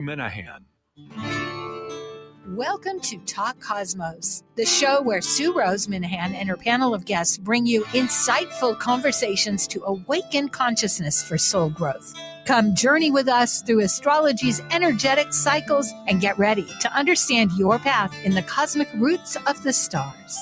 Minahan. Welcome to Talk Cosmos, the show where Sue Minahan and her panel of guests bring you insightful conversations to awaken consciousness for soul growth. Come journey with us through astrology's energetic cycles and get ready to understand your path in the cosmic roots of the stars.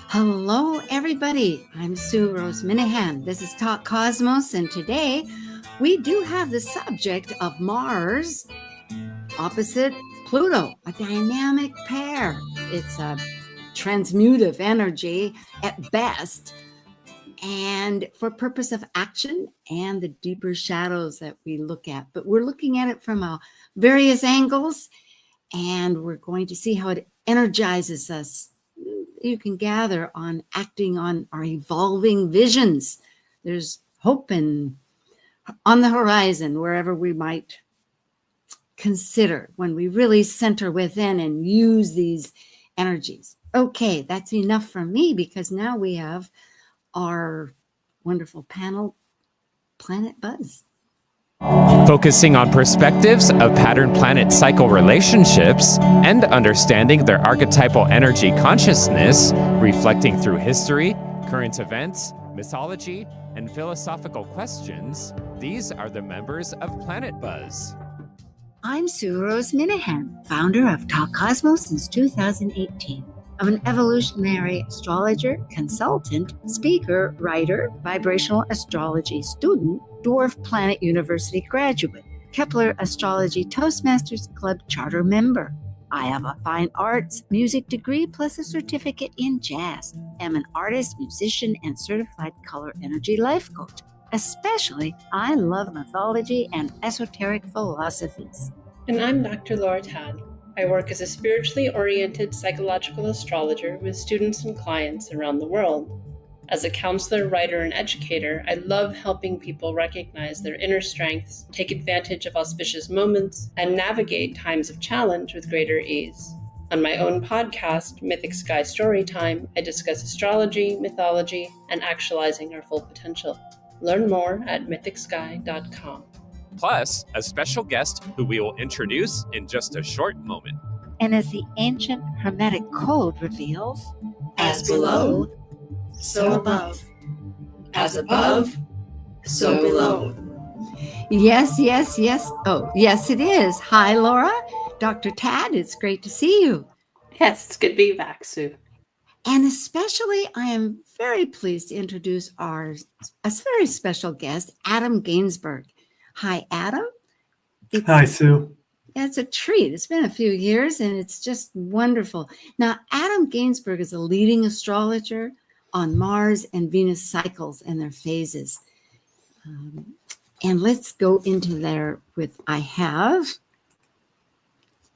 Hello, everybody. I'm Sue Minahan. This is Talk Cosmos, and today we do have the subject of Mars opposite Pluto, a dynamic pair. It's a transmutive energy at best, and for purpose of action and the deeper shadows that we look at. But we're looking at it from various angles, and we're going to see how it energizes us. You can gather on acting on our evolving visions. There's hope on the horizon, wherever we might consider when we really center within and use these energies. Okay, that's enough from me, because now we have our wonderful panel, Planet Buzz. Focusing on perspectives of pattern planet cycle relationships and understanding their archetypal energy consciousness, reflecting through history, current events, mythology, and philosophical questions, these are the members of Planet Buzz. I'm Sue Minahan, founder of Talk Cosmos since 2018. I'm an evolutionary astrologer, consultant, speaker, writer, vibrational astrology student, Dwarf Planet University graduate, Kepler Astrology Toastmasters Club charter member. I have a fine arts music degree plus a certificate in jazz. I'm an artist, musician, and certified color energy life coach. Especially, I love mythology and esoteric philosophies. And I'm Dr. LauraTadd. I work as a spiritually oriented psychological astrologer with students and clients around the world. As a counselor, writer, and educator, I love helping people recognize their inner strengths, take advantage of auspicious moments, and navigate times of challenge with greater ease. On my own podcast, Mythic Sky Storytime, I discuss astrology, mythology, and actualizing our full potential. Learn more at mythicsky.com. Plus, a special guest who we will introduce in just a short moment. And as the ancient Hermetic code reveals, as below, so above. As above, so below. Yes. Oh, yes, it is. Hi, Laura. Dr. Tad, it's great to see you. Yes, it's good to be back, Sue. And especially, I am very pleased to introduce a very special guest, Adam Gainsburg. Hi, Adam. Hi, Sue. It's a treat. It's been a few years, and it's just wonderful. Now, Adam Gainsburg is a leading astrologer on Mars and Venus cycles and their phases. And let's go into there with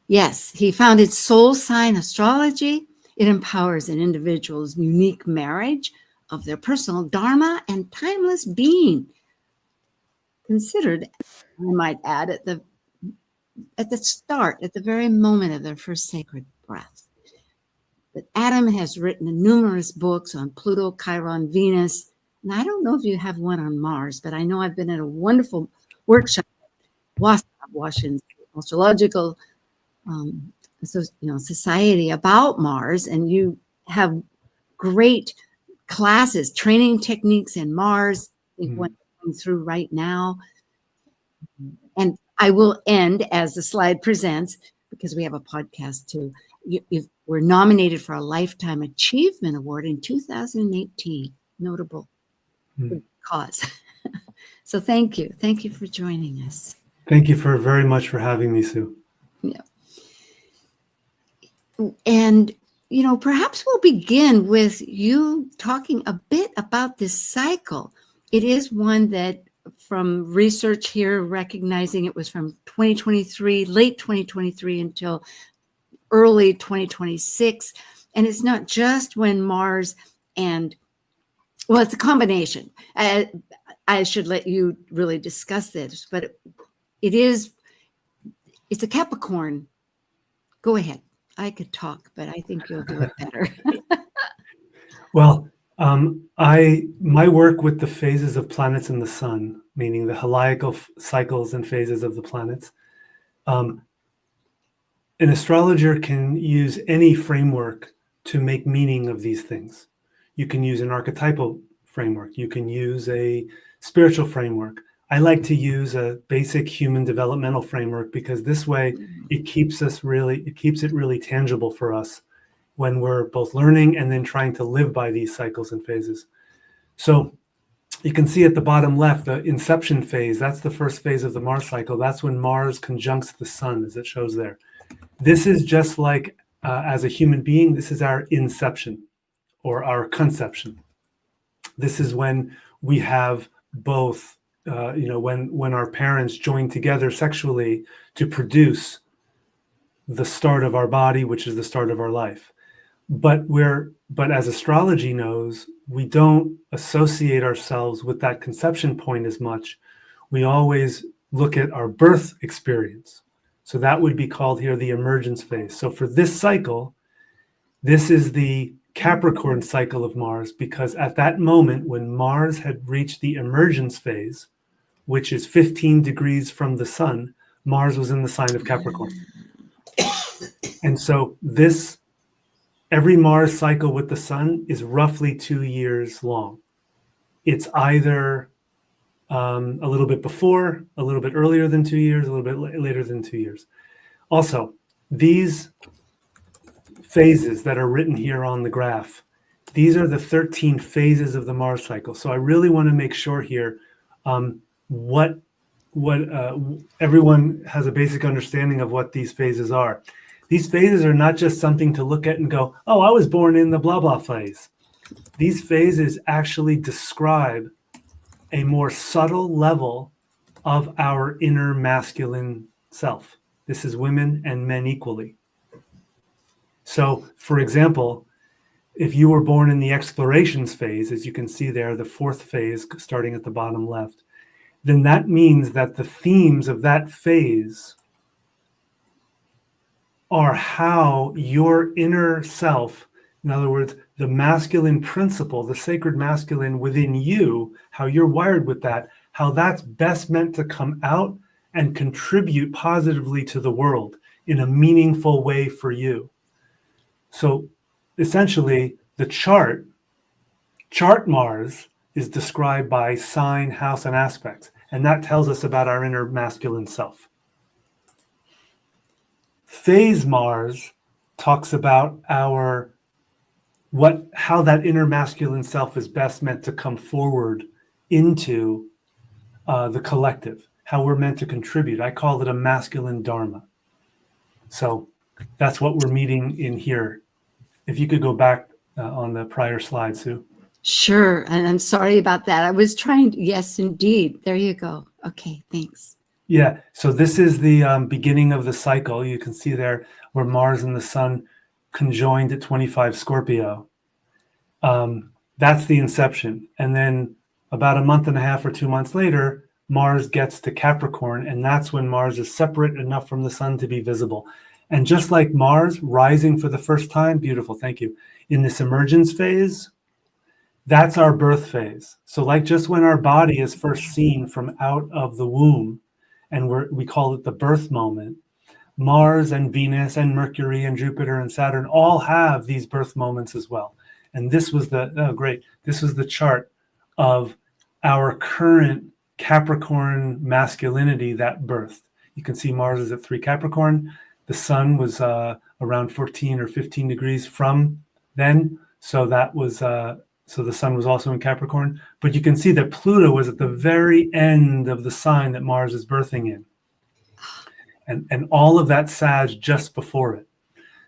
Yes, he founded Soul Sign Astrology. It empowers an individual's unique marriage of their personal dharma and timeless being. Considered, I might add, at the start, at the very moment of their first sacred breath. But Adam has written numerous books on Pluto, Chiron, Venus, and I don't know if you have one on Mars, but I know I've been at a wonderful workshop at Washington Astrological Society about Mars, and you have great classes, training techniques in Mars. I think what I'm going through right now. And I will end as the slide presents, because we have a podcast too. You were nominated for a Lifetime Achievement Award in 2018. Notable good cause. So thank you. Thank you for joining us. Thank you very much for having me, Sue. Yeah. And, perhaps we'll begin with you talking a bit about this cycle. It is one that, from research here, recognizing it was from 2023, late 2023 until early 2026. And it's not just when Mars it's a combination. I should let you really discuss this, but it's a Capricorn. Go ahead. I could talk, but I think you'll do it better. Well, My work with the phases of planets in the sun, meaning the heliacal cycles and phases of the planets. An astrologer can use any framework to make meaning of these things. You can use an archetypal framework. You can use a spiritual framework. I like to use a basic human developmental framework because this way it keeps it really tangible for us when we're both learning and then trying to live by these cycles and phases. So you can see at the bottom left, the inception phase, that's the first phase of the Mars cycle. That's when Mars conjuncts the sun, as it shows there. This is just like, as a human being, this is our inception or our conception. This is when we have both, when our parents join together sexually to produce the start of our body, which is the start of our life. But as astrology knows, we don't associate ourselves with that conception point as much. We always look at our birth experience. So that would be called here the emergence phase. So for this cycle, this is the Capricorn cycle of Mars, because at that moment when Mars had reached the emergence phase, which is 15 degrees from the sun, Mars was in the sign of Capricorn. And so every Mars cycle with the sun is roughly 2 years long. It's either a little bit before, a little bit earlier than 2 years, a little bit later than 2 years. Also, these phases that are written here on the graph, these are the 13 phases of the Mars cycle. So I really want to make sure here what everyone has a basic understanding of what these phases are. These phases are not just something to look at and go, oh, I was born in the blah, blah phase. These phases actually describe a more subtle level of our inner masculine self. This is women and men equally. So, for example, if you were born in the explorations phase, as you can see there, the fourth phase starting at the bottom left, then that means that the themes of that phase are how your inner self, in other words, the masculine principle, the sacred masculine within you, how you're wired with that, how that's best meant to come out and contribute positively to the world in a meaningful way for you. So essentially, the chart Mars is described by sign, house, and aspects, and that tells us about our inner masculine self. Phase Mars talks about how that inner masculine self is best meant to come forward into the collective, how we're meant to contribute. I call it a masculine dharma. So that's what we're meeting in here. If you could go back on the prior slide, Sue. Sure. And I'm sorry about that. I was trying to, yes, indeed. There you go. Okay, thanks. Yeah, so this is the beginning of the cycle. You can see there where Mars and the sun conjoined at 25 Scorpio. That's the inception. And then about a month and a half or 2 months later, Mars gets to Capricorn, and that's when Mars is separate enough from the sun to be visible. And just like Mars rising for the first time, beautiful, thank you, in this emergence phase, that's our birth phase. So like just when our body is first seen from out of the womb, and we call it the birth moment, Mars and Venus and Mercury and Jupiter and Saturn all have these birth moments as well. And this was this was the chart of our current Capricorn masculinity that birthed. You can see Mars is at 3 Capricorn. The sun was around 14 or 15 degrees from then. So that was, so the sun was also in Capricorn. But you can see that Pluto was at the very end of the sign that Mars is birthing in. And all of that Sag just before it.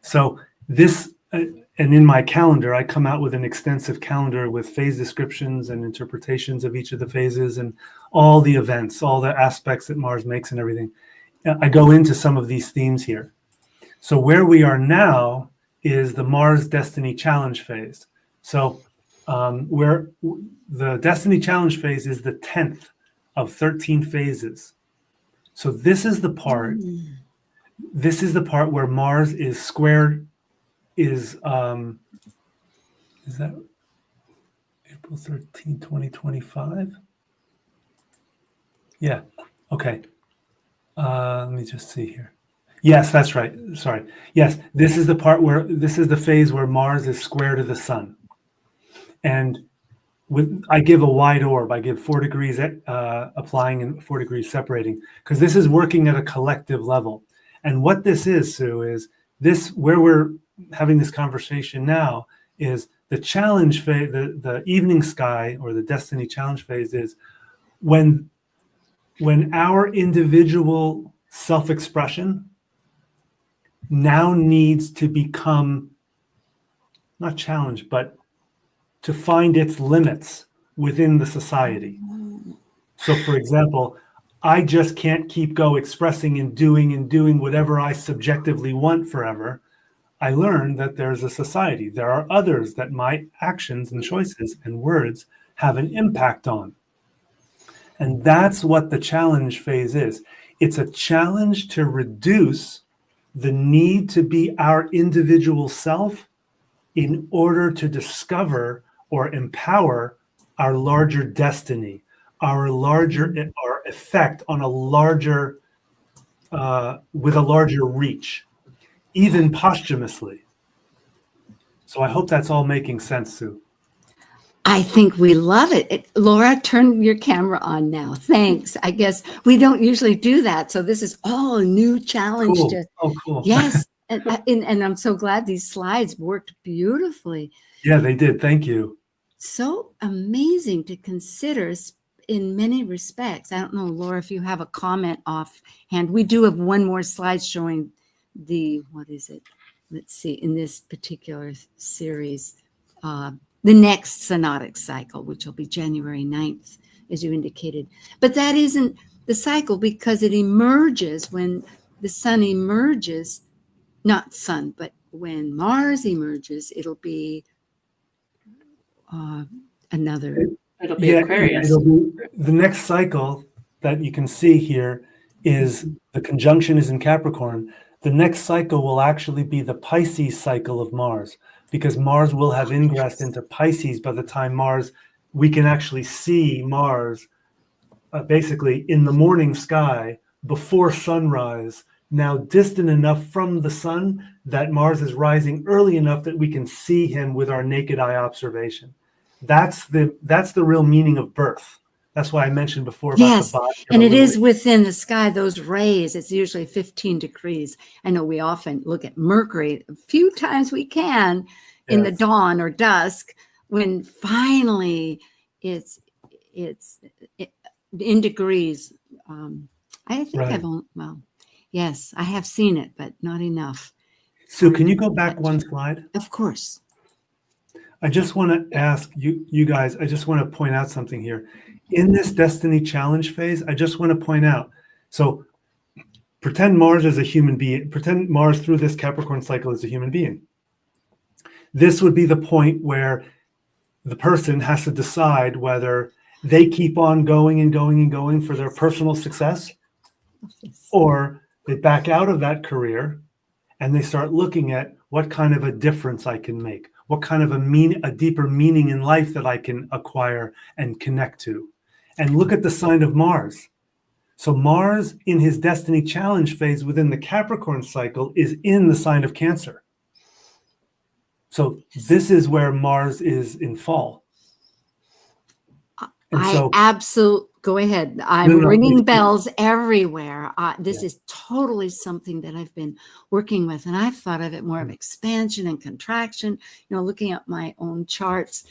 So this, and in my calendar, I come out with an extensive calendar with phase descriptions and interpretations of each of the phases and all the events, all the aspects that Mars makes and everything. I go into some of these themes here. So where we are now is the Mars Destiny Challenge phase. So where the Destiny Challenge phase is the 10th of 13 phases. So this is the part where Mars is squared, is that April 13, 2025. Yeah. Okay. Let me just see here. Yes, that's right. Sorry. Yes, this is the part where this is the phase where Mars is square to the sun. And I give a wide orb. I give 4 degrees applying and 4 degrees separating, because this is working at a collective level. And what this is, Sue, is this where we're having this conversation now is the challenge phase, the evening sky or the destiny challenge phase is when our individual self-expression now needs to become not challenged, but to find its limits within the society. So, for example, I just can't keep expressing and doing whatever I subjectively want forever. I learned that there's a society. There are others that my actions and choices and words have an impact on. And that's what the challenge phase is. It's a challenge to reduce the need to be our individual self in order to discover or empower our larger destiny, our effect on a larger, with a larger reach, even posthumously. So I hope that's all making sense, Sue. I think we love it. Laura, turn your camera on now. Thanks. I guess we don't usually do that. So this is all a new challenge. Cool. Cool. Yes. and I'm so glad these slides worked beautifully. Yeah, they did. Thank you. So amazing to consider in many respects. I don't know, Laura, if you have a comment offhand. We do have one more slide showing what is it? Let's see, in this particular series, the next synodic cycle, which will be January 9th, as you indicated. But that isn't the cycle because it emerges when the sun emerges, not sun, but when Mars emerges, it'll be another. It'll be Aquarius. The next cycle that you can see here is the conjunction is in Capricorn. The next cycle will actually be the Pisces cycle of Mars, because Mars will have ingressed into Pisces by the time we can actually see Mars basically in the morning sky before sunrise, now distant enough from the sun that Mars is rising early enough that we can see him with our naked eye observation. That's the real meaning of birth. That's why I mentioned before about the body. And it is within the sky, those rays. It's usually 15 degrees. I know we often look at Mercury a few times we can in the dawn or dusk, when finally it's in degrees. I think yes, I have seen it, but not enough. So can you go back one slide? Of course. I just want to ask you guys, I just want to point out something here. In this destiny challenge phase, I just want to point out, so pretend Mars is a human being, pretend Mars through this Capricorn cycle is a human being. This would be the point where the person has to decide whether they keep on going and going and going for their personal success, or they back out of that career and they start looking at what kind of a difference I can make, what kind of a deeper meaning in life that I can acquire and connect to. And look at the sign of Mars. So Mars in his destiny challenge phase within the Capricorn cycle is in the sign of Cancer. So this is where Mars is in fall. Go ahead. I'm ringing bells everywhere. This is totally something that I've been working with, and I've thought of it more of expansion and contraction, looking at my own charts.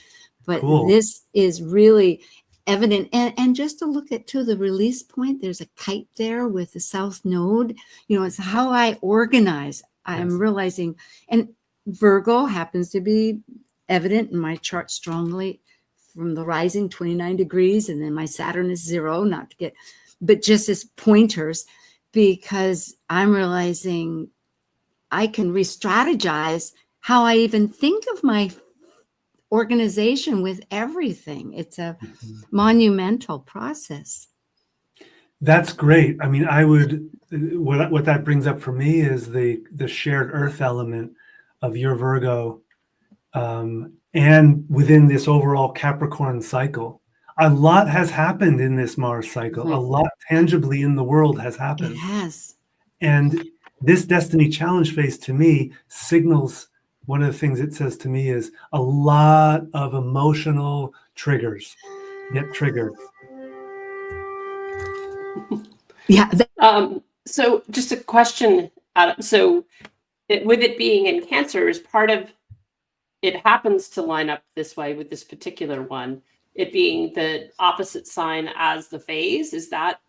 But this is really evident. And just to look at the release point, there's a kite there with the south node. It's how I organize. I'm realizing, and Virgo happens to be evident in my chart strongly from the rising 29 degrees, and then my Saturn is 0, but just as pointers, because I'm realizing I can re-strategize how I even think of my organization with everything. It's a monumental process. That's great. I mean, what that brings up for me is the shared earth element of your Virgo and within this overall Capricorn cycle. A lot has happened in this Mars cycle. Mm-hmm. A lot tangibly in the world has It happened. has. And this Destiny Challenge phase to me signals, one of the things it says to me is a lot of emotional triggers get triggered. Yeah. So just a question, Adam. So with it being in Cancer, is part of it happens to line up this way with this particular one, it being the opposite sign as the phase. Is that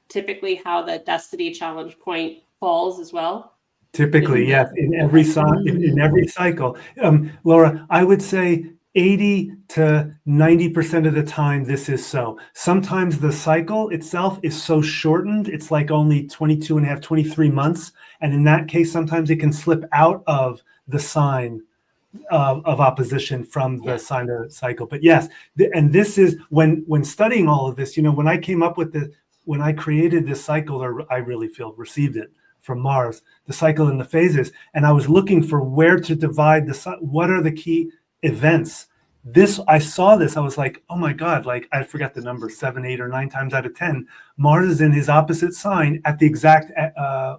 typically how the Destiny Challenge point falls as well? Typically, yes, in every cycle. Laura, I would say 80 to 90% of the time this is so. Sometimes the cycle itself is so shortened, it's like only 22 and a half, 23 months. And in that case, sometimes it can slip out of the sign of opposition from the sign of cycle. But yes, and this is when studying all of this, when I came up with when I created this cycle, or I really feel received it from Mars, the cycle and the phases, and I was looking for where to divide what are the key events. I saw this, I was like, oh my God, like I forgot the number, 7, 8, or 9 times out of 10, Mars is in his opposite sign at the exact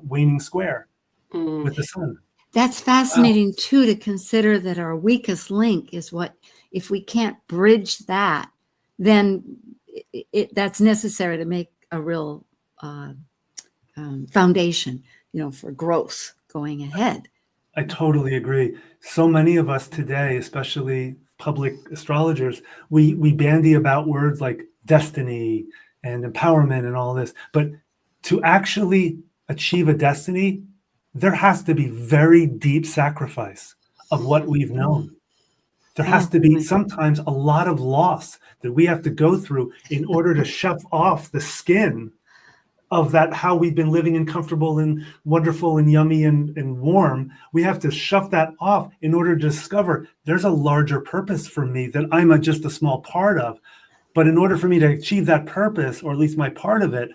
waning square with the sun. That's fascinating too, to consider that our weakest link is what, if we can't bridge that, then that's necessary to make a real foundation, for growth going ahead. I totally agree. So many of us today, especially public astrologers, we bandy about words like destiny and empowerment and all this, but to actually achieve a destiny, there has to be very deep sacrifice of what we've known. There has to be sometimes a lot of loss that we have to go through in order to shove off the skin of that, how we've been living and comfortable and wonderful and yummy and warm. We have to shove that off in order to discover there's a larger purpose for me that I'm just a small part of. But in order for me to achieve that purpose, or at least my part of it,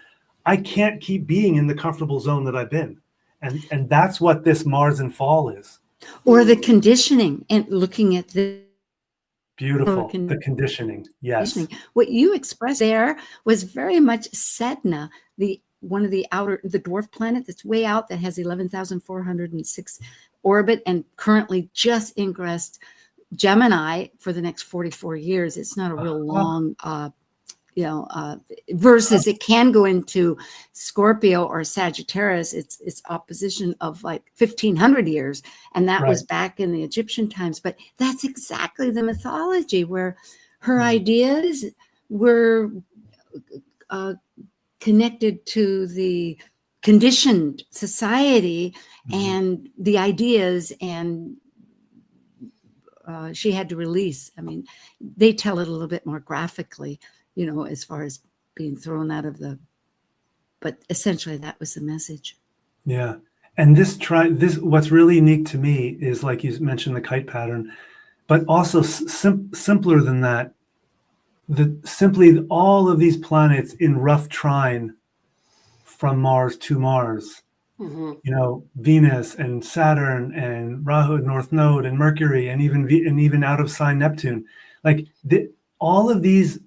I can't keep being in the comfortable zone that I've been. And that's what this Mars in fall is. Or the conditioning, and looking at the beautiful, the conditioning. Yes. What you expressed there was very much Sedna, one of the dwarf planet that's way out, that has 11,406 orbit and currently just ingressed Gemini for the next 44 years. It's not a real long, versus it can go into Scorpio or Sagittarius. It's opposition of like 1,500 years. And that was back in the Egyptian times. But that's exactly the mythology where her ideas were connected to the conditioned society and the ideas, and she had to release. I mean, they tell it a little bit more graphically, as far as being thrown out of but essentially that was the message. Yeah. And this what's really unique to me is, like you mentioned, the kite pattern, but also simpler than that, simply all of these planets in rough trine from Mars to Mars, Venus and Saturn and Rahu, North Node, and Mercury, and even out of sign Neptune, like all of these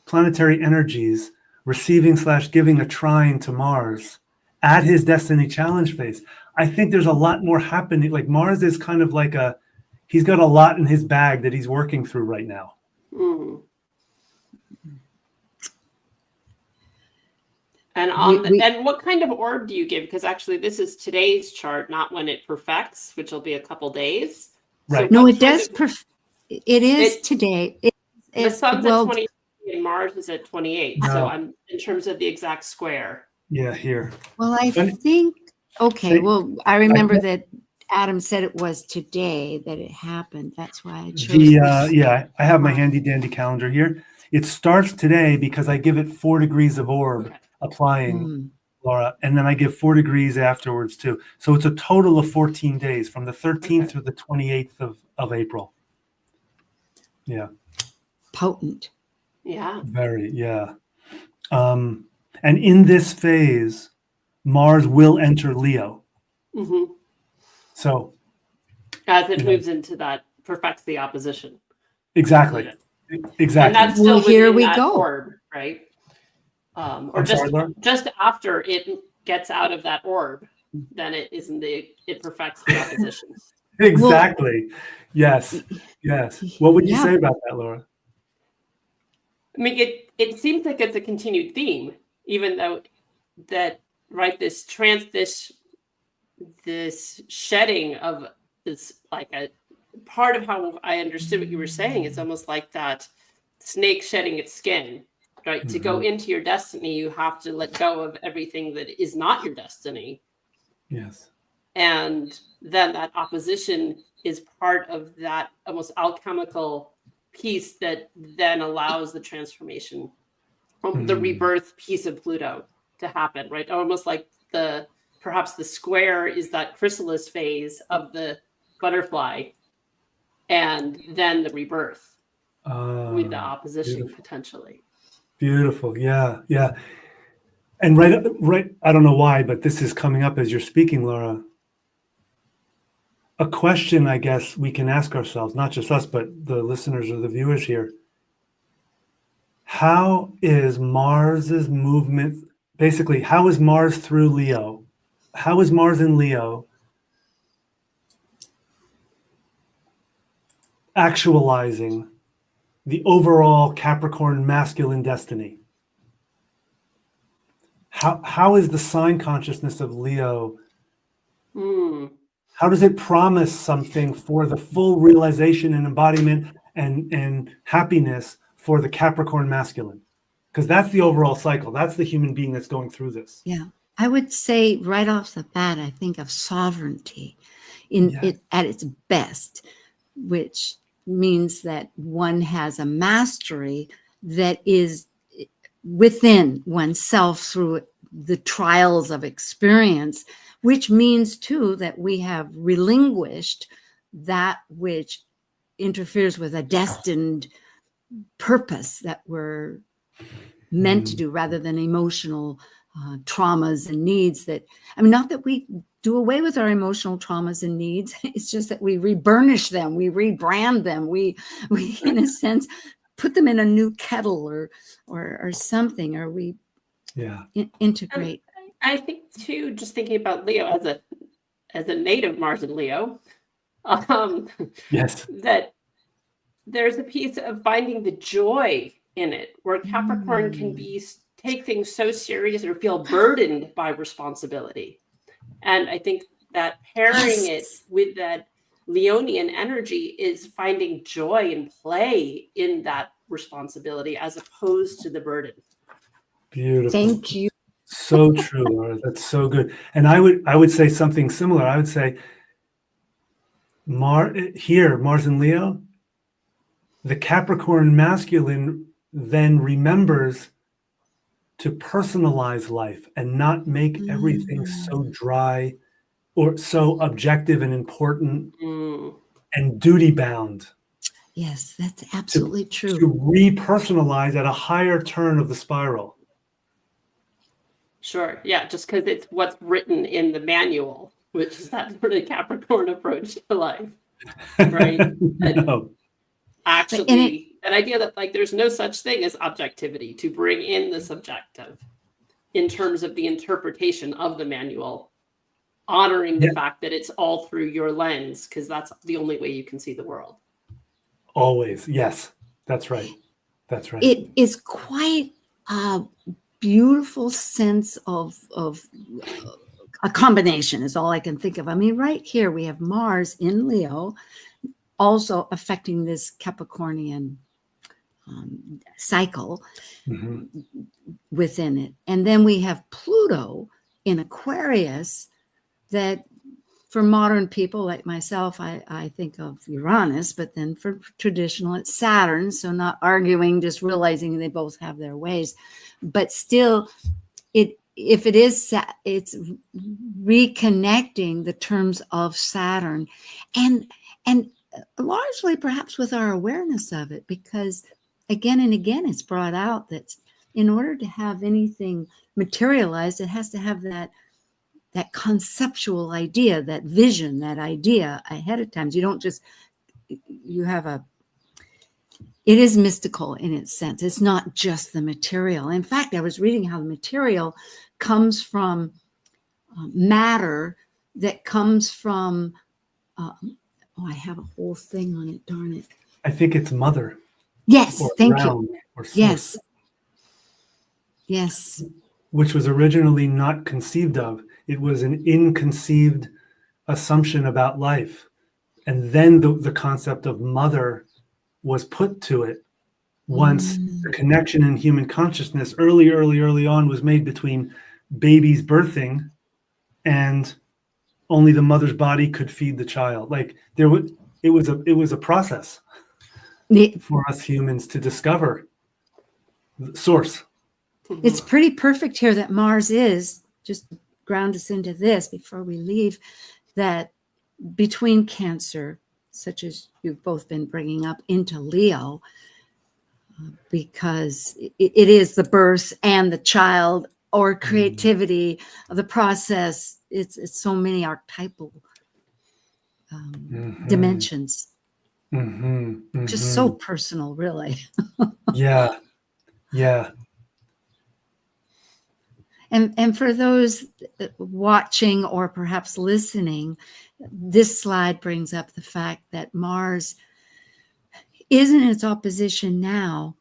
planetary energies receiving/giving a trine to Mars at his Destiny Challenge phase. I think there's a lot more happening. Like Mars is kind of like he's got a lot in his bag that he's working through right now. Mm. And what kind of orb do you give? Because actually this is today's chart, not when it perfects, which will be a couple days. Right. So no, it does. It is today. The sun's at 20 and Mars is at 28. No. So I'm in terms of the exact square. Yeah, here. Well, I think, I remember that Adam said it was today that it happened. That's why I chose I have my handy dandy calendar here. It starts today because I give it 4 degrees of orb applying, Laura, and then I give 4 degrees afterwards too. So it's a total of 14 days from the 13th through the 28th of April. Yeah. Potent. Yeah. Very, yeah. And in this phase, Mars will enter Leo. Mm-hmm. So as it moves into that perfects the opposition. Exactly. And Exactly. that's still Well, here within we that go. orb, right? Or I'm just sorry, Laura? just after it gets out of that orb, then it perfects the opposition. Exactly. Yes. Yes. What would you Yeah. say about that, Laura? I mean, it seems like it's a continued theme, even though that this shedding of this, like a part of how I understood what you were saying. It's almost like that snake shedding its skin, right? To go into your destiny, you have to let go of everything that is not your destiny. Yes. And then that opposition is part of that almost alchemical piece that then allows the transformation, the rebirth piece of Pluto to happen, right? Almost like perhaps the square is that chrysalis phase of the butterfly, and then the rebirth with the opposition beautiful. potentially. Beautiful. Yeah. Yeah. And right. I don't know why, but this is coming up as you're speaking, Laura. A question, I guess, we can ask ourselves, not just us, but the listeners or the viewers here. How is Mars's movement, basically, how is Mars through Leo? How is Mars in Leo actualizing the overall Capricorn masculine destiny? How is the sign consciousness of Leo? How does it promise something for the full realization and embodiment and happiness for the Capricorn masculine? Because that's the overall cycle. That's the human being that's going through this. Yeah. I would say right off the bat, I think of sovereignty at its best, which means that one has a mastery that is within oneself through the trials of experience, which means too that we have relinquished that which interferes with a destined purpose that we're meant to do, rather than emotional traumas and needs that, I mean, not that we do away with our emotional traumas and needs. It's just that we reburnish them, we rebrand them, we in a sense put them in a new kettle or something, or we integrate. And I think too, just thinking about Leo as a native Mars and Leo, yes, that there's a piece of finding the joy in it, where Capricorn can take things so serious or feel burdened by responsibility. And I think that pairing it with that Leonian energy is finding joy and play in that responsibility as opposed to the burden. beautiful. Thank you. So true, Laura. That's so good. And I would say something similar. I would say Mars and Leo, the Capricorn masculine then remembers to personalize life and not make everything so dry or so objective and important and duty bound. Yes, that's absolutely true. To repersonalize at a higher turn of the spiral. Sure. Yeah, just because it's what's written in the manual, which is that sort of Capricorn approach to life, right? No. Actually, an idea that like there's no such thing as objectivity, to bring in the subjective in terms of the interpretation of the manual, honoring the fact that it's all through your lens, because that's the only way you can see the world. Always. Yes, that's right. That's right. It is quite a beautiful sense of a combination is all I can think of. I mean, right here we have Mars in Leo also affecting this Capricornian cycle within it. And then we have Pluto in Aquarius that for modern people like myself, I think of Uranus, but then for traditional, it's Saturn. So not arguing, just realizing they both have their ways. But still, it's reconnecting the terms of Saturn and largely perhaps with our awareness of it, because again and again it's brought out that in order to have anything materialized, it has to have that conceptual idea, that vision, that idea ahead of time. You don't just you have it is mystical in its sense. It's not just the material. In fact, I was reading how the material comes from matter that comes from, I have a whole thing on it, darn it. I think it's mother. Yes, Or thank ground, you. Or source, Yes. Yes. which was originally not conceived of. It was an inconceived assumption about life. And then the concept of mother was put to it once the connection in human consciousness early on was made between babies birthing and only the mother's body could feed the child. Like it was a process for us humans to discover the source. It's pretty perfect here that Mars is, just ground us into this before we leave, that between Cancer, such as you've both been bringing up, into Leo, because it is the birth and the child or creativity of the process. It's so many archetypal dimensions. Just so personal, really. Yeah. And for those watching or perhaps listening, this slide brings up the fact that Mars is in its opposition now,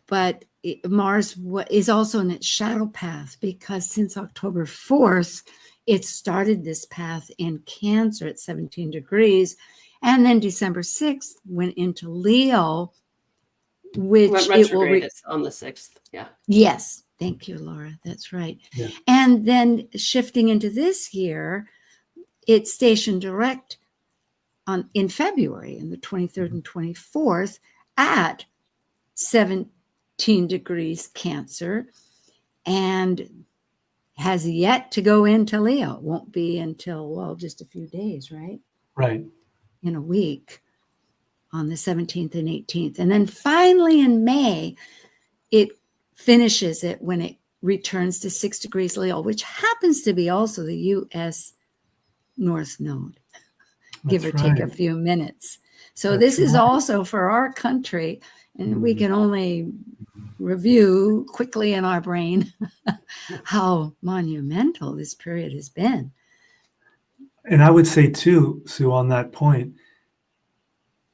but Mars is also in its shadow path, because since October 4th, it started this path in Cancer at 17 degrees, and then December 6th went into Leo, which it will retrograde on the 6th. Yeah. Yes. Thank you, Laura. That's right. Yeah. And then shifting into this year, it's stationed direct in February, in the 23rd and 24th, at 17 degrees Cancer, and has yet to go into Leo. It won't be until, well, just a few days, right? Right. In a week, on the 17th and 18th. And then finally in May, it finishes it when it returns to 6 degrees Leo, which happens to be also the U.S. North Node, give or take a few minutes. So this is also for our country, and we can only review quickly in our brain how monumental this period has been. And I would say too, Sue, on that point,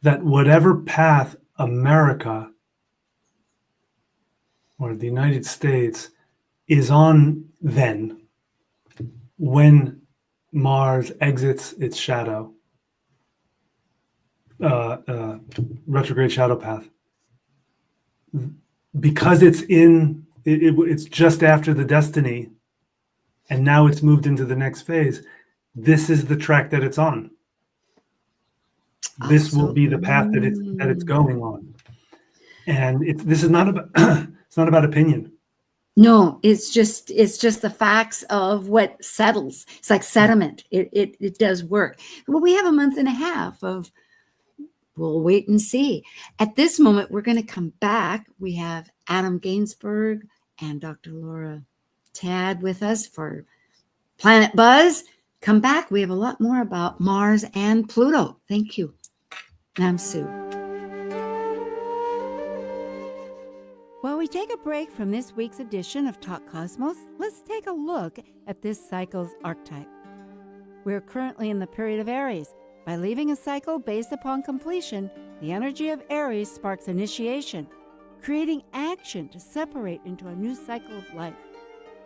that whatever path America or the United States is on then, when Mars exits its shadow, retrograde shadow path, because it's just after the destiny, and now it's moved into the next phase. This is the track that it's on. This will be the path that it's going on, and this is not about it's not about opinion. No, it's just the facts of what settles. It's like sediment. It does work. Well, we have a month and a half of, we'll wait and see. At this moment, we're going to come back. We have Adam Gainsburg and Dr. LauraTadd with us for Planet Buzz. Come back. We have a lot more about Mars and Pluto. Thank you. And I'm Sue. While we take a break from this week's edition of Talk Cosmos, let's take a look at this cycle's archetype. We're currently in the period of Aries. By leaving a cycle based upon completion, the energy of Aries sparks initiation, creating action to separate into a new cycle of life.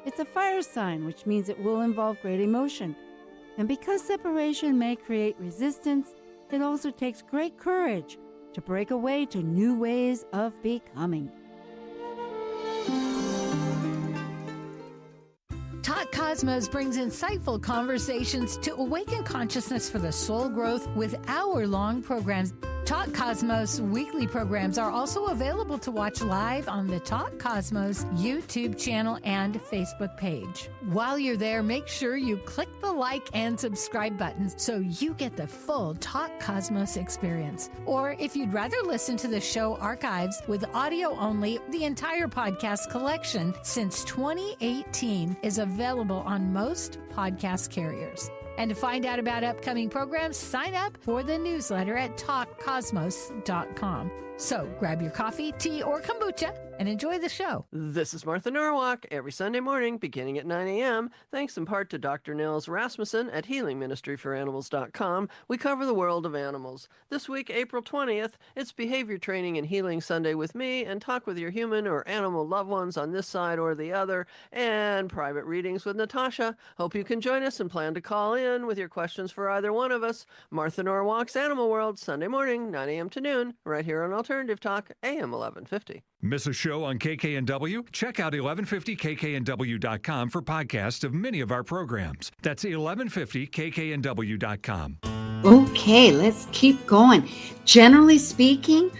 It's a fire sign, which means it will involve great emotion. And because separation may create resistance, it also takes great courage to break away to new ways of becoming. Talk Cosmos brings insightful conversations to awaken consciousness for the soul growth with hour-long programs. Talk Cosmos weekly programs are also available to watch live on the Talk Cosmos YouTube channel and Facebook page. While you're there, make sure you click the like and subscribe buttons so you get the full Talk Cosmos experience. Or if you'd rather listen to the show archives with audio only, the entire podcast collection since 2018 is available on most podcast carriers. And to find out about upcoming programs, sign up for the newsletter at talkcosmos.com. So grab your coffee, tea, or kombucha and enjoy the show. This is Martha Norwalk every Sunday morning beginning at 9 a.m. Thanks in part to Dr. Nils Rasmussen at healingministryforanimals.com. We cover the world of animals. This week, April 20th, it's Behavior Training and Healing Sunday with me, and talk with your human or animal loved ones on this side or the other, and private readings with Natasha. Hope you can join us and plan to call in with your questions for either one of us. Martha Norwalk's Animal World, Sunday morning, 9 a.m. to noon, right here on Alternative Talk, AM 1150. Miss a show on KKNW? Check out 1150kknw.com for podcasts of many of our programs. That's 1150kknw.com. Okay, let's keep going. Generally speaking,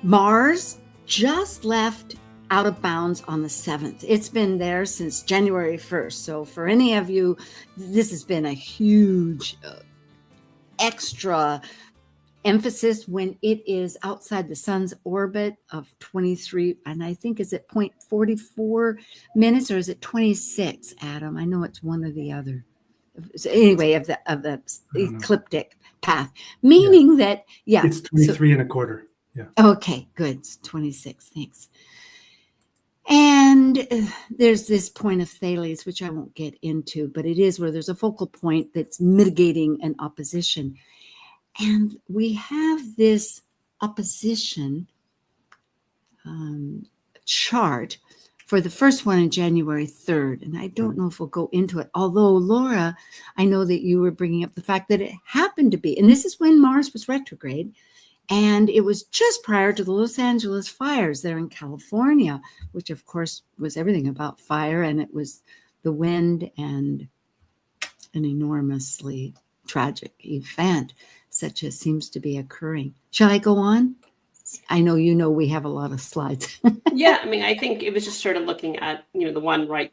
Mars just left out of bounds on the 7th. It's been there since January 1st. So for any of you, this has been a huge extra emphasis when it is outside the sun's orbit of 23, and I think is it 0.44 minutes, or is it 26, Adam? I know it's one or the other. So anyway, of the ecliptic path, meaning that, it's 23 and a quarter. Yeah. Okay, good. It's 26. Thanks. And there's this point of Thales, which I won't get into, but it is where there's a focal point that's mitigating an opposition. And we have this opposition chart for the first one on January 3rd. And I don't know if we'll go into it. Although, Laura, I know that you were bringing up the fact that it happened to be, and this is when Mars was retrograde, and it was just prior to the Los Angeles fires there in California, which of course was everything about fire, and it was the wind and an enormously tragic event, such as seems to be occurring. Shall I go on? I know we have a lot of slides. Yeah, I mean, I think it was just sort of looking at, the one right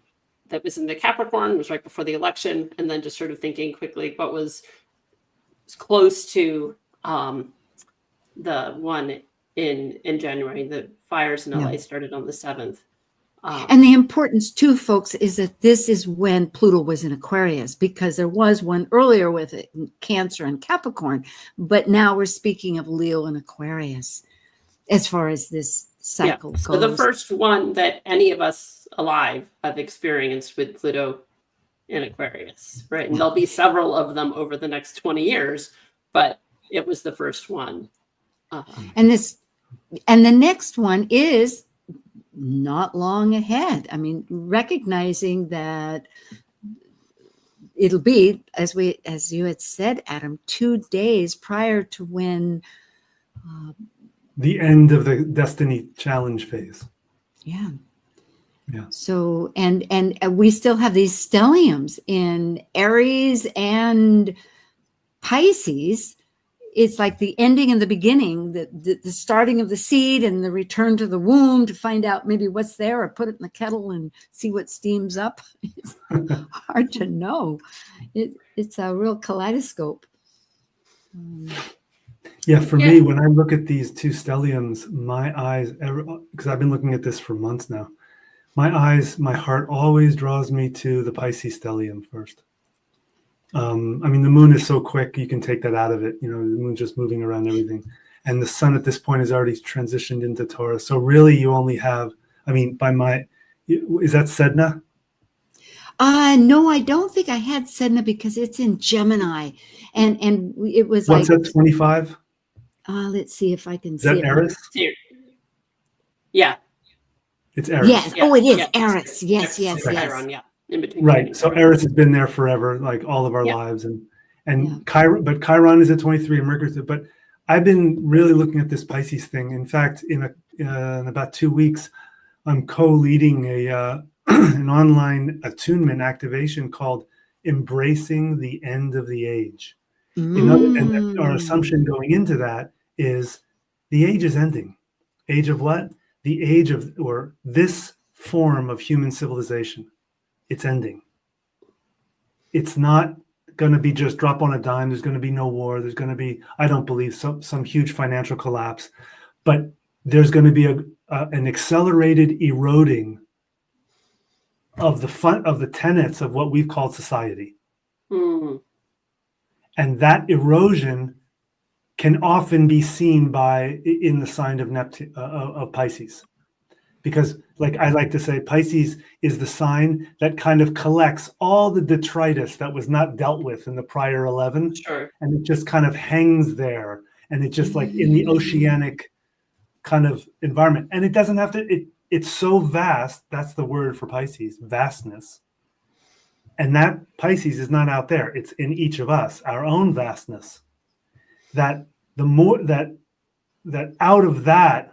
that was in the Capricorn was right before the election, and then just sort of thinking quickly what was close to the one in January. The fires in LA started on the 7th. And the importance too, folks, is that this is when Pluto was in Aquarius, because there was one earlier with it in Cancer and Capricorn, but now we're speaking of Leo and Aquarius as far as this cycle goes. So the first one that any of us alive have experienced with Pluto in Aquarius, right? And there'll be several of them over the next 20 years, but it was the first one. And the next one is not long ahead. I mean, recognizing that it'll be, as you had said, Adam, 2 days prior to when the end of the Destiny Challenge phase. Yeah. Yeah. So, and we still have these stelliums in Aries and Pisces. It's like the ending and the beginning, the starting of the seed and the return to the womb to find out maybe what's there, or put it in the kettle and see what steams up. It's hard to know. It's a real kaleidoscope. For me, when I look at these two stelliums, my eyes, because I've been looking at this for months now, my heart always draws me to the Pisces stellium first. I mean, the moon is so quick, you can take that out of it. The moon's just moving around everything. And the sun at this point has already transitioned into Taurus. So really you only have, is that Sedna? No, I don't think I had Sedna because it's in Gemini. And it was What's that, 25? Let's see if I can see it. Is that Eris? Yeah. It's Eris. Yes. Yeah. Oh, it is Yeah. Eris. Yes. Chiron, yeah. In between. Right. So Eris has been there forever, like all of our lives. And Chiron, but Chiron is at 23 and Mercury's at, but I've been really looking at this Pisces thing. In fact, in about 2 weeks, I'm co-leading an online attunement activation called Embracing the End of the Age. And our assumption going into that is the age is ending. Age of what? The age of, or this form of human civilization. It's ending. It's not going to be just drop on a dime. There's going to be no war. There's going to be, I don't believe, some huge financial collapse. But there's going to be an accelerated eroding of the tenets of what we've called society. And that erosion can often be seen in the sign of Neptune, of Pisces. Because, like I like to say, Pisces is the sign that kind of collects all the detritus that was not dealt with in the prior 11, Sure. and it just kind of hangs there, and it's just like in the oceanic kind of environment. And it doesn't have to, it's so vast, that's the word for Pisces, vastness. And that Pisces is not out there, it's in each of us, our own vastness. That the more that out of that,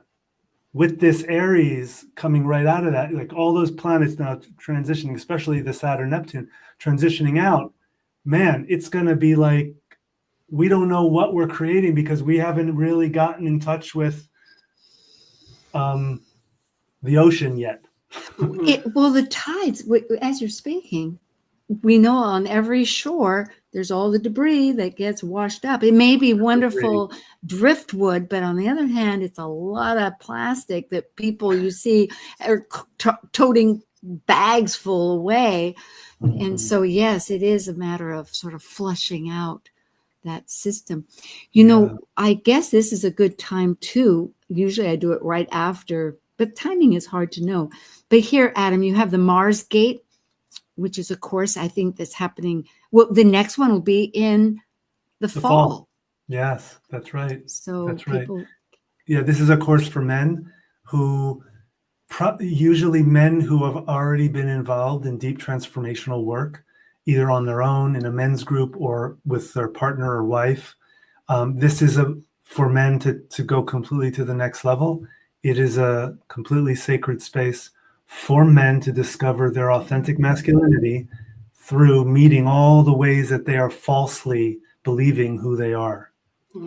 with this Aries coming right out of that, like all those planets now transitioning, especially the Saturn, Neptune transitioning out, man, it's going to be like, we don't know what we're creating because we haven't really gotten in touch with the ocean yet. Well, the tides, as you're speaking, we know on every shore, there's all the debris that gets washed up. It may be wonderful driftwood, but on the other hand, it's a lot of plastic that people you see are toting bags full away. Mm-hmm. And so, yes, it is a matter of sort of flushing out that system. You know, I guess this is a good time too. Usually I do it right after, but timing is hard to know. But here, Adam, you have the Mars gate, which is a course I think that's happening. Well, the next one will be in the fall. Yes, that's right. So that's people, right. Yeah, this is a course for men who usually men who have already been involved in deep transformational work, either on their own in a men's group or with their partner or wife. This is for men to go completely to the next level. It is a completely sacred space for men to discover their authentic masculinity through meeting all the ways that they are falsely believing who they are.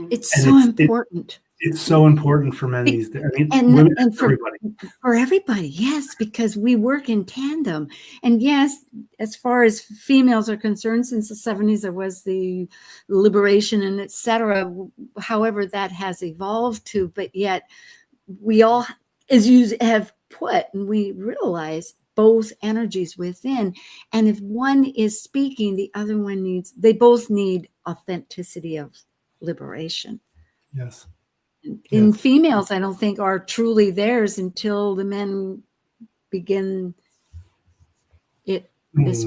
It's so important. It's so important for men these days. I mean, women and for everybody. For everybody, yes, because we work in tandem. And yes, as far as females are concerned, since the 70s, there was the liberation and et cetera, however that has evolved to, but yet we all, as you have put, and we realize both energies within. And if one is speaking, the other one they both need authenticity of liberation. Yes. In females, I don't think are truly theirs until the men begin this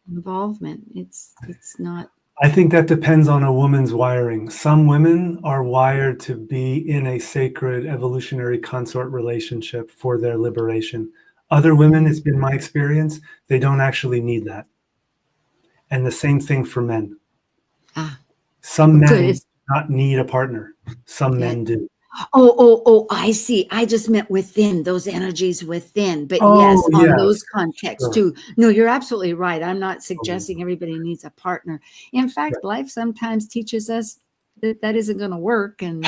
involvement. It's not. I think that depends on a woman's wiring. Some women are wired to be in a sacred evolutionary consort relationship for their liberation. Other women, it's been my experience, they don't actually need that. And the same thing for men. Some men do not need a partner. Some men do. Oh, I see. I just meant within, those energies within. But yes, on those contexts too. No, you're absolutely right. I'm not suggesting everybody needs a partner. In fact, life sometimes teaches us that isn't going to work and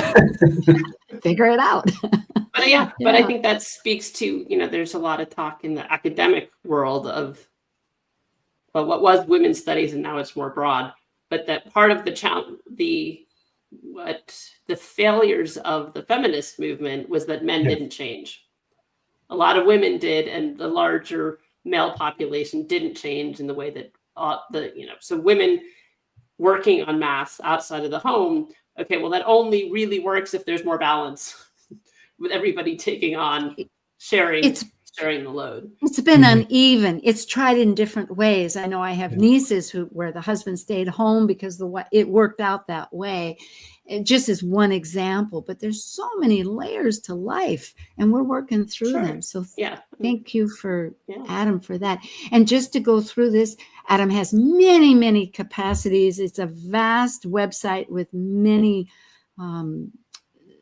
figure it out. But I think that speaks to, there's a lot of talk in the academic world of, well, what was women's studies and now it's more broad, but that part of the challenge, the failures of the feminist movement was that men didn't change. A lot of women did, and the larger male population didn't change in the way that so women working on mass outside of the home, okay, well, that only really works if there's more balance with everybody taking on sharing the load. It's been uneven. It's tried in different ways. I know I have nieces where the husband stayed home because it worked out that way. It just as one example, but there's so many layers to life and we're working through them. So thank you for Adam for that. And just to go through this, Adam has many, many capacities. It's a vast website with many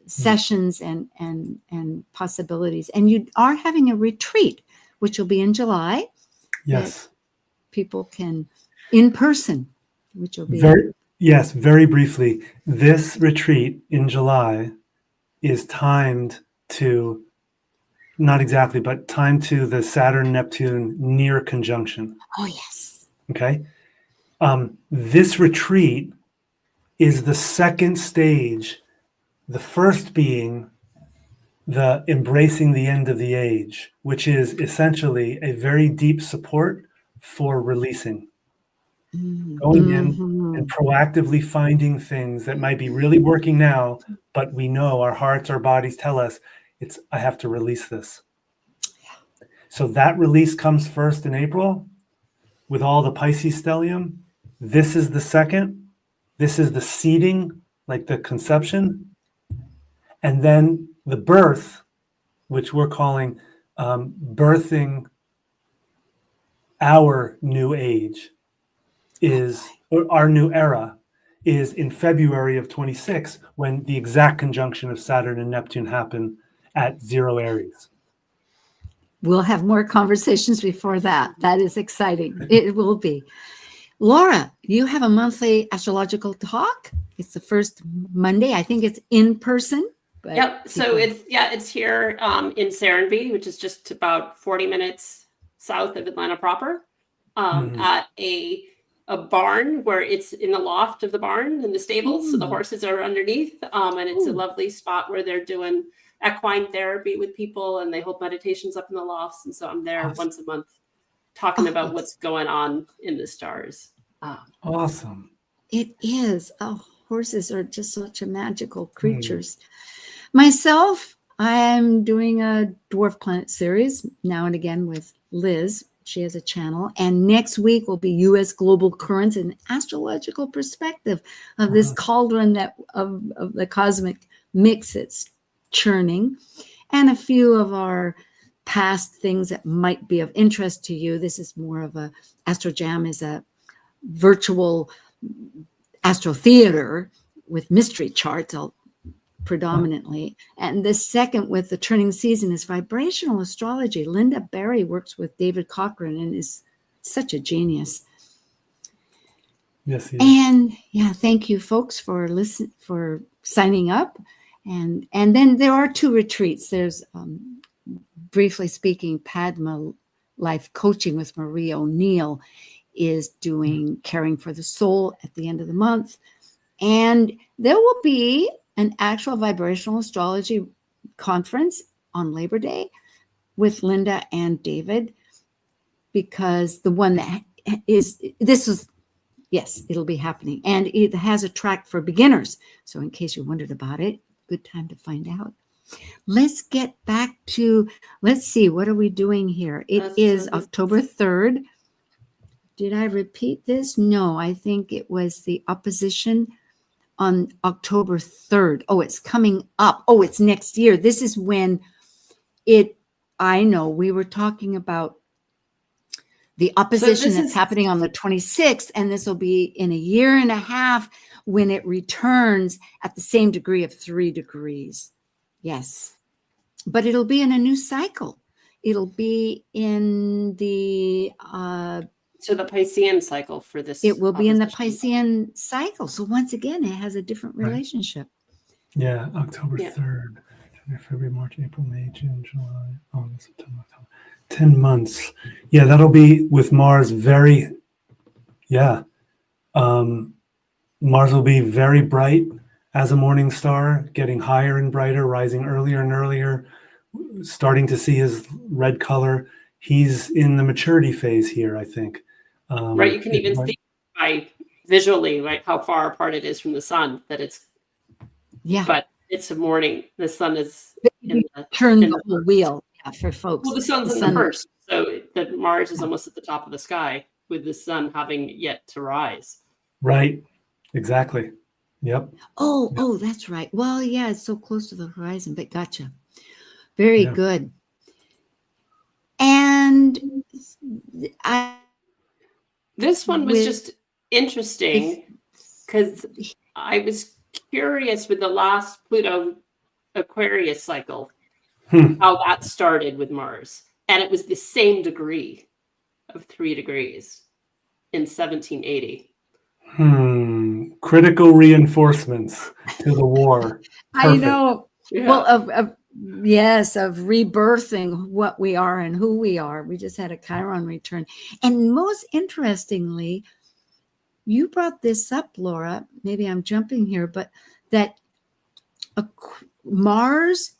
sessions and possibilities. And you are having a retreat, which will be in July. Yes. People can in person, which will be very briefly. This retreat in July is timed to, not exactly, but timed to the Saturn-Neptune near conjunction. Oh, yes. Okay. This retreat is the second stage, the first being the embracing the end of the age, which is essentially a very deep support for releasing. going in and proactively finding things that might be really working now, but we know our hearts, our bodies tell us I have to release this. So that release comes first in April with all the Pisces stellium. This is the second. This is the seeding, like the conception. And then the birth, which we're calling birthing our new age, or our new era, is in February of 26, when the exact conjunction of Saturn and Neptune happen at 0 Aries. We'll have more conversations before that. That is exciting. It will be. Laura, you have a monthly astrological talk. It's the first Monday. I think it's in person. But Yep. So it's here in Serenbe, which is just about 40 minutes south of Atlanta proper, at a barn where it's in the loft of the barn in the stables. So the horses are underneath, and it's a lovely spot where they're doing equine therapy with people, and they hold meditations up in the lofts. And so I'm there once a month talking about what's going on in the stars. Awesome. It is. Oh, horses are just such a magical creatures. Myself, I'm doing a dwarf planet series now and again with Liz. She has a channel. And next week will be U.S. global currents and astrological perspective of this cauldron of the cosmic mix that's churning, and a few of our past things that might be of interest to you. This is more of Astro Jam is a virtual astro theater with mystery charts predominantly. And the second with the turning season is vibrational astrology. Linda Barry works with David Cochran and is such a genius. Yes, he is. And thank you folks for signing up. And then there are 2 retreats. There's briefly speaking, Padma Life Coaching with Marie O'Neill is doing Caring for the Soul at the end of the month. And there will be an actual vibrational astrology conference on Labor Day with Linda and David, because the one that it'll be happening. And it has a track for beginners. So in case you wondered about it, good time to find out. Let's get back to, let's see, what are we doing here? It is October 3rd. Did I repeat this? No, I think it was the opposition on October 3rd. Oh, it's coming up. Oh, it's next year. This is when I know we were talking about the opposition that's happening on the 26th, and this will be in a year and a half when it returns at the same degree of 3 degrees. Yes. But it'll be in a new cycle. It'll be in the So the Piscean cycle for this. It will be in the Piscean cycle. So once again, it has a different relationship. Yeah, October 3rd, February, March, April, May, June, July, August, September, October. 10 months. Yeah, that'll be with Mars Mars will be very bright as a morning star, getting higher and brighter, rising earlier and earlier, starting to see his red color. He's in the maturity phase here, I think. Right, you can even see visually, right, how far apart it is from the sun, that it's, but it's a morning. The sun is turn the whole wheel for folks. Well, the sun's in the first, so that Mars is almost at the top of the sky, with the sun having yet to rise. Right, exactly. Yep. Oh, that's right. Well, yeah, it's so close to the horizon, but gotcha. Very good. And this one was just interesting because I was curious with the last Pluto-Aquarius cycle, how that started with Mars. And it was the same degree of 3 degrees in 1780. Critical reinforcements to the war. I know. Yeah. Well, of rebirthing what we are and who we are. We just had a Chiron return. And most interestingly, you brought this up, Laura. Maybe I'm jumping here, but that Mars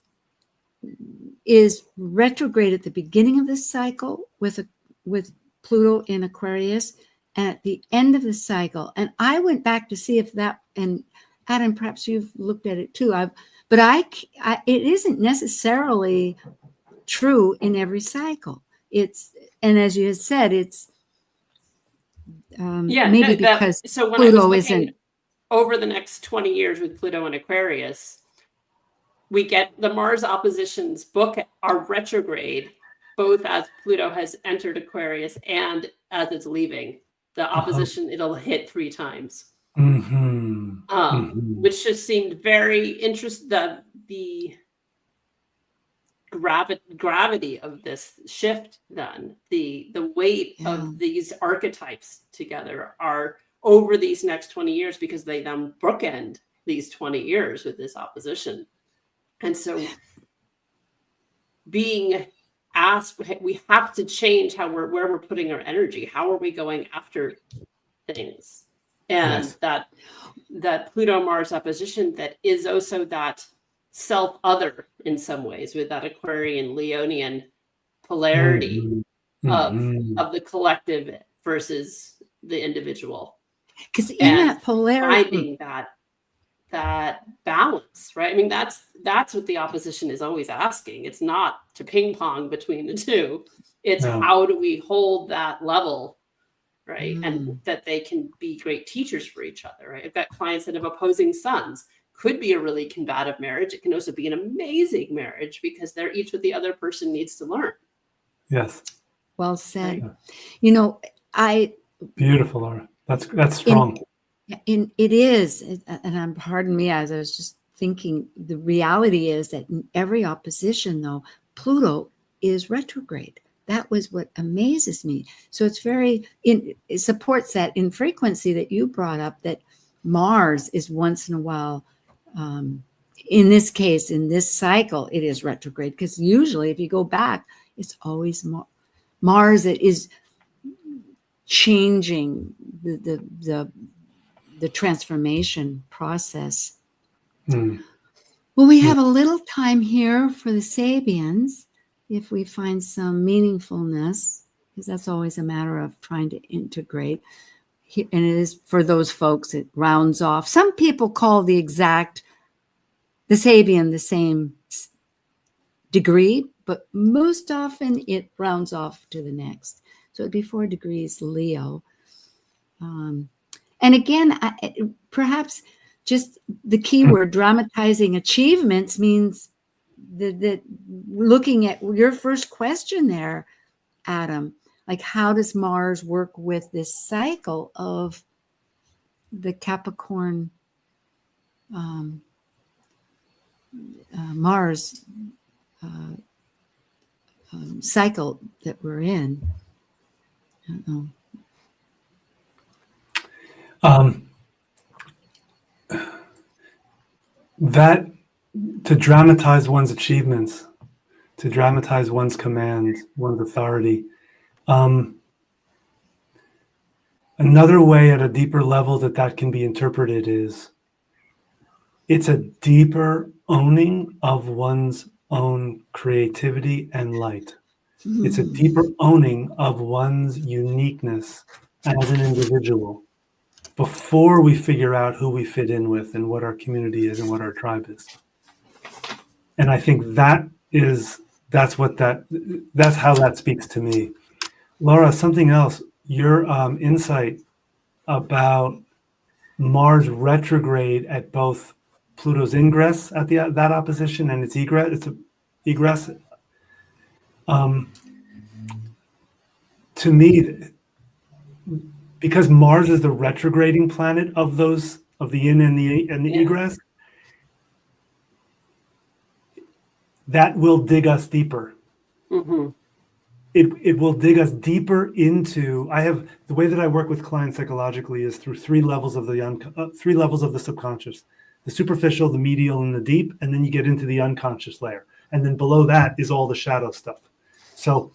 is retrograde at the beginning of this cycle with Pluto in Aquarius, at the end of the cycle. And I went back to see if that, and Adam, perhaps you've looked at it too. It isn't necessarily true in every cycle. And as you had said, it's maybe because so when Pluto I was isn't over the next 20 years with Pluto and Aquarius, we get the Mars oppositions book are retrograde, both as Pluto has entered Aquarius and as it's leaving. The opposition, it'll hit 3 times. Which just seemed very interesting. The gravity of this shift, then the weight of these archetypes together are over these next 20 years, because they then bookend these 20 years with this opposition. And so being asked, we have to change where we're putting our energy. How are we going after things? And that Pluto Mars opposition that is also that self-other in some ways, with that Aquarian Leonian polarity of the collective versus the individual. Because in that polarity, finding that balance, right? I mean, that's what the opposition is always asking. It's not to ping pong between the two. It's how do we hold that level, right? And that they can be great teachers for each other, right? I've got clients that have opposing suns. Could be a really combative marriage. It can also be an amazing marriage because they're each what the other person needs to learn. Yes. Well said. Right. Beautiful, Laura. That's strong. It is, and pardon me, as I was just thinking, the reality is that in every opposition, though, Pluto is retrograde. That was what amazes me. So it's it supports that infrequency that you brought up, that Mars is once in a while, in this case, in this cycle, it is retrograde, because usually if you go back, it's always Mars that is changing the transformation process. Well, we have a little time here for the Sabians, if we find some meaningfulness, because that's always a matter of trying to integrate. And it is for those folks, it rounds off. Some people call the Sabian the same degree, but most often it rounds off to the next. So it'd be 4 degrees Leo. And again, perhaps just the key word, dramatizing achievements, means that looking at your first question there, Adam, like how does Mars work with this cycle of the Capricorn Mars cycle that we're in? I don't know. That to dramatize one's achievements, to dramatize one's command, one's authority. Another way at a deeper level that can be interpreted is it's a deeper owning of one's own creativity and light. It's a deeper owning of one's uniqueness as an individual before we figure out who we fit in with and what our community is and what our tribe is. And I think that's how that speaks to me. Laura, something else, your insight about Mars retrograde at both Pluto's ingress at that opposition and its egress. To me, because Mars is the retrograding planet of the in and the egress, that will dig us deeper. It will dig us deeper into. The way that I work with clients psychologically is through 3 levels of the subconscious: the superficial, the medial, and the deep, and then you get into the unconscious layer, and then below that is all the shadow stuff. So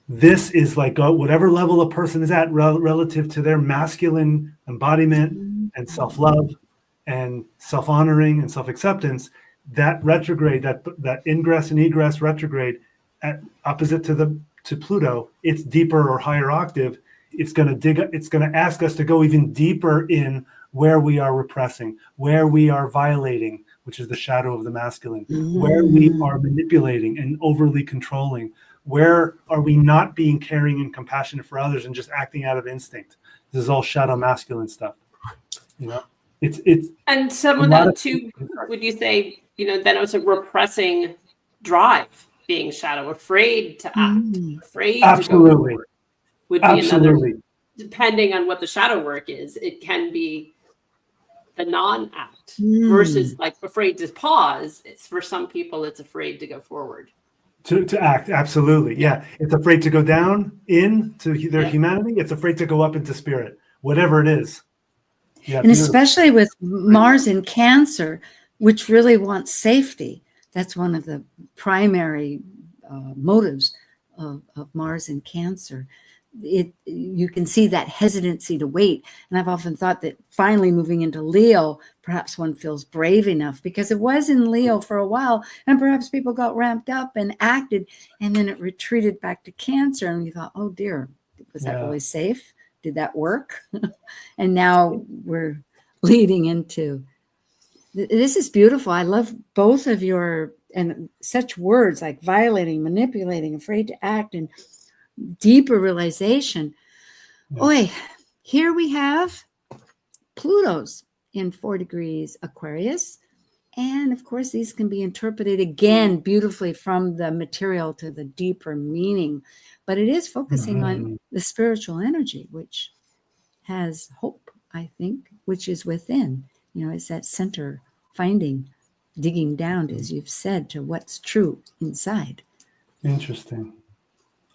this is like whatever level a person is at relative to their masculine embodiment and self-love and self-honoring and self-acceptance. That retrograde, that ingress and egress retrograde, opposite to Pluto, its deeper or higher octave, it's going to ask us to go even deeper in where we are repressing, where we are violating, which is the shadow of the masculine, where we are manipulating and overly controlling, where are we not being caring and compassionate for others and just acting out of instinct. This is all shadow masculine stuff. It's and some of that too, would you say, then it's a repressing drive, being shadow, afraid to act, afraid absolutely to go forward, would be absolutely another, depending on what the shadow work is. It can be the non-act versus like afraid to pause. It's for some people, it's afraid to go forward. To act, absolutely. Yeah. It's afraid to go down into their humanity. It's afraid to go up into spirit, whatever it is. Yeah, and especially with Mars in Cancer, which really wants safety. That's one of the primary motives of Mars in Cancer. You can see that hesitancy to wait. And I've often thought that finally moving into Leo, perhaps one feels brave enough, because it was in Leo for a while, and perhaps people got ramped up and acted, and then it retreated back to Cancer. And we thought, oh dear, was that really safe? Did that work? And now we're leading into, this is beautiful. I love both of your, and such words like violating, manipulating, afraid to act, and deeper realization. Oi, here we have Pluto's in 4 degrees Aquarius. And of course, these can be interpreted again beautifully from the material to the deeper meaning. But it is focusing on the spiritual energy, which has hope, I think, which is within. It's that center finding, digging down, as you've said, to what's true inside. Interesting.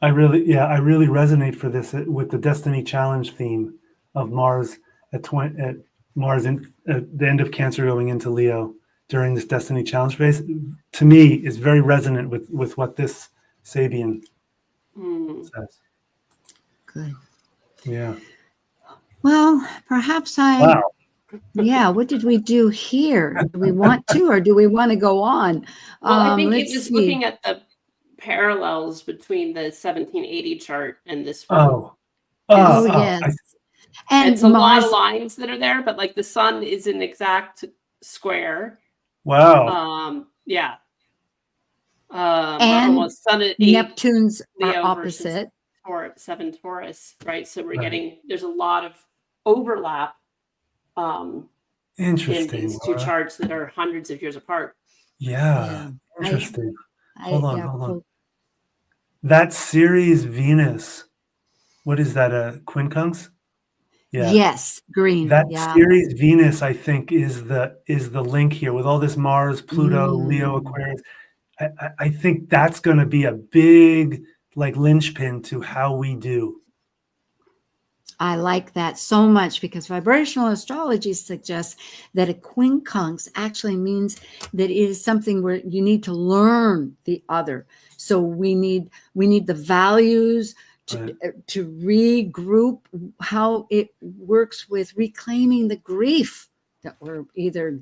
I really resonate for this with the Destiny Challenge theme of Mars at Mars at the end of Cancer going into Leo during this Destiny Challenge phase. To me, is very resonant with what this Sabian says. Good. Yeah. Well, perhaps what did we do here? Do we want to, or do we want to go on? Well, I think it was looking at the parallels between the 1780 chart and this one. Yes. And it's a lot of lines that are there, but like the sun is an exact square. Wow. Yeah. And almost sun at 8, Neptune's Leo are opposite. 7 Taurus, right? So we're getting, there's a lot of overlap interesting in these two charts that are hundreds of years apart. Yeah. Interesting. Hold on. That Ceres Venus, what is that, a quincunx? Yeah. Yes, green. That Ceres Venus, I think, is the link here with all this Mars, Pluto, Leo, Aquarius. I think that's going to be a big linchpin to how we do. I like that so much, because vibrational astrology suggests that a quincunx actually means that it is something where you need to learn the other. So we need the values to regroup, how it works with reclaiming the grief that we're either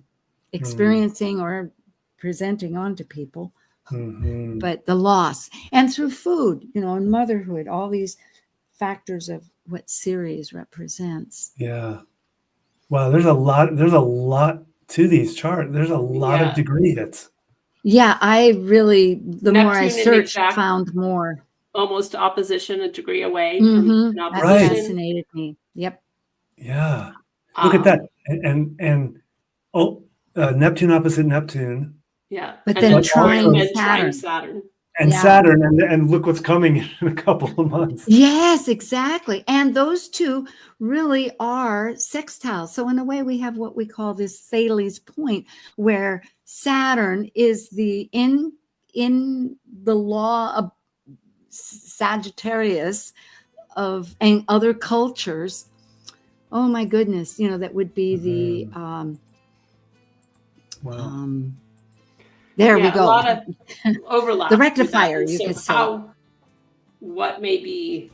experiencing or presenting onto people, but the loss, and through food, and motherhood, all these factors of what Ceres represents. Yeah. Wow. There's a lot to these charts. There's a lot of degree hits. Yeah. I really, the Neptune more I searched, found more. Almost opposition, a degree away from an that opposition. fascinated me. Yep. Yeah. Look at that. And Neptune opposite Neptune. Yeah. But then trying Saturn. And Saturn, and look what's coming in a couple of months. Yes, exactly. And those two really are sextiles. So in a way, we have what we call this Thales point, where Saturn is in the law of Sagittarius and other cultures. Oh my goodness, that would be the there we go. A lot of overlap. The rectifier, you could say. What may be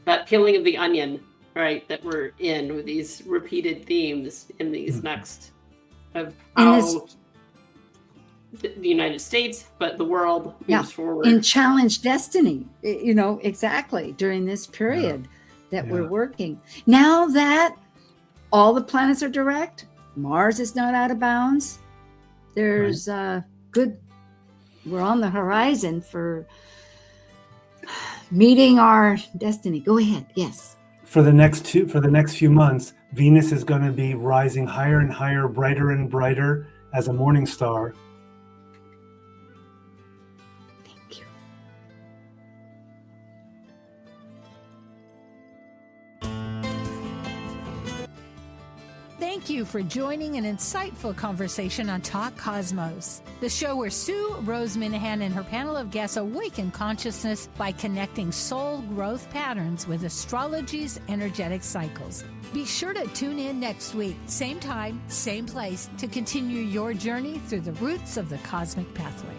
that peeling of the onion, right? That we're in with these repeated themes in these next of how the United States, but the world moves forward. In challenge destiny, exactly during this period. that we're working. Now that all the planets are direct, Mars is not out of bounds. There's good, we're on the horizon for meeting our destiny. Go ahead. Yes. For the next few months, Venus is going to be rising higher and higher, brighter and brighter as a morning star. Thank you. Thank you for joining an insightful conversation on Talk Cosmos, the show where Sue Minahan and her panel of guests awaken consciousness by connecting soul growth patterns with astrology's energetic cycles. Be sure to tune in next week, same time, same place, to continue your journey through the roots of the cosmic pathway.